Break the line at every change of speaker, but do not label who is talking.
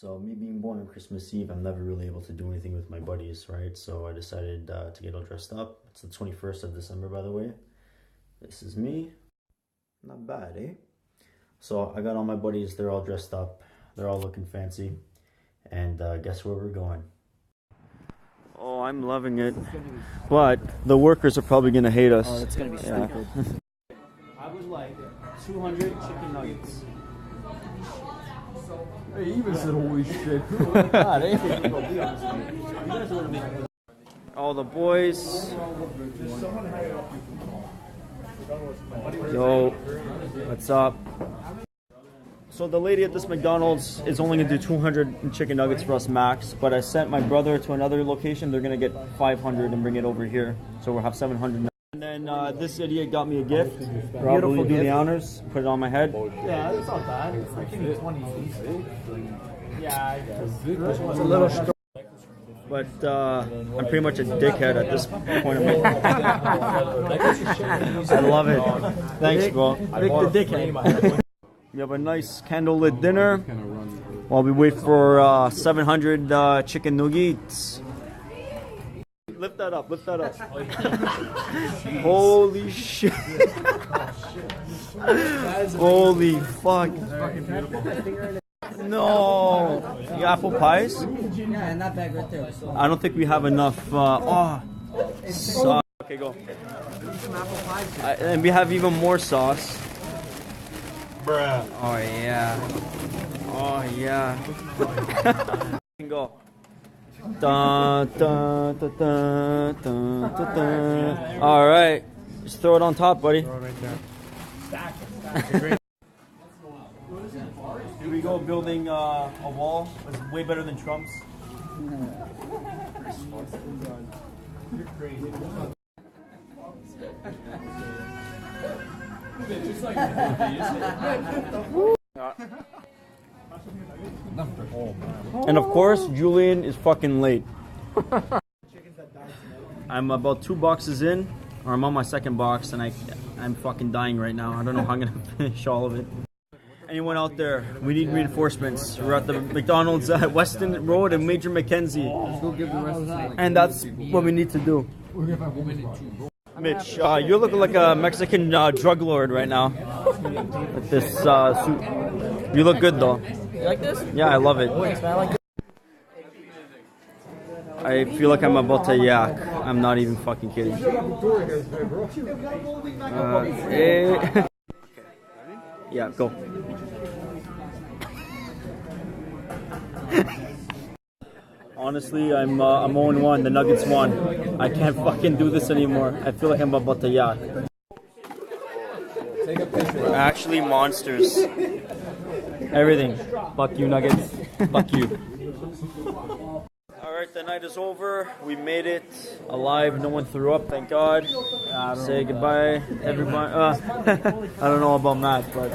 So me being born on Christmas Eve, I'm never really able to do anything with my buddies, right? So I decided to get all dressed up. It's the 21st of December, by the way. This is me. Not bad, eh? So I got all my buddies, they're all dressed up. They're all looking fancy. And guess where we're going? Oh, I'm loving it. But the workers are probably going to hate us.
Oh, it's going to be stupid.
I would like 200 chicken nuggets.
Hey, even said holy shit. God,
All the boys. Yo, what's up? So the lady at this McDonald's is only gonna do 200 chicken nuggets for us max, but I sent my brother to another location. They're gonna get 500 and bring it over here, so we'll have 700. And then this idiot got me a gift. Beautiful, do the honors. Put it on my head.
Yeah, it's not bad. It's like 20 feet. Yeah, I guess.
It's a little strong.
But I'm pretty much a dickhead at this point of my life. I love it. Thanks, bro.
Vic the dickhead.
We have a nice candlelit dinner while we wait for 700 chicken nuggets. Lift that up, lift that up. Holy shit. Holy fuck. No. The apple pies?
Yeah, and that bag right there.
I don't think we have enough. Sauce. Okay, go. And we have even more sauce.
Bruh.
Oh, yeah. Oh, yeah. Go. Dun, dun, dun, dun, dun, dun, dun. All right. Just throw it on top, buddy.
Throw it right there. Stack it.
Here we go, building a wall. It's way better than Trump's.
You're crazy.
And of course, Julian is fucking late. I'm about 2 boxes in, or I'm on my second box, and I'm fucking dying right now. I don't know how I'm gonna finish all of it. Anyone out there? We need reinforcements. We're at the McDonald's at Weston Road and Major Mackenzie. And that's what we need to do. Mitch, you're looking like a Mexican drug lord right now. With this suit. You look good though.
You like this?
Yeah, I love it.
Thanks, man. I like this.
I feel like I'm about to yak. I'm not even fucking kidding. Yeah, go. Honestly, I'm 0-1. The Nuggets won. I can't fucking do this anymore. I feel like I'm about to yak. We're actually monsters. Everything. Fuck you, Nuggets. Fuck you. Alright, the night is over. We made it alive. No one threw up, thank God. Say goodbye, everybody. I don't know about Matt, but...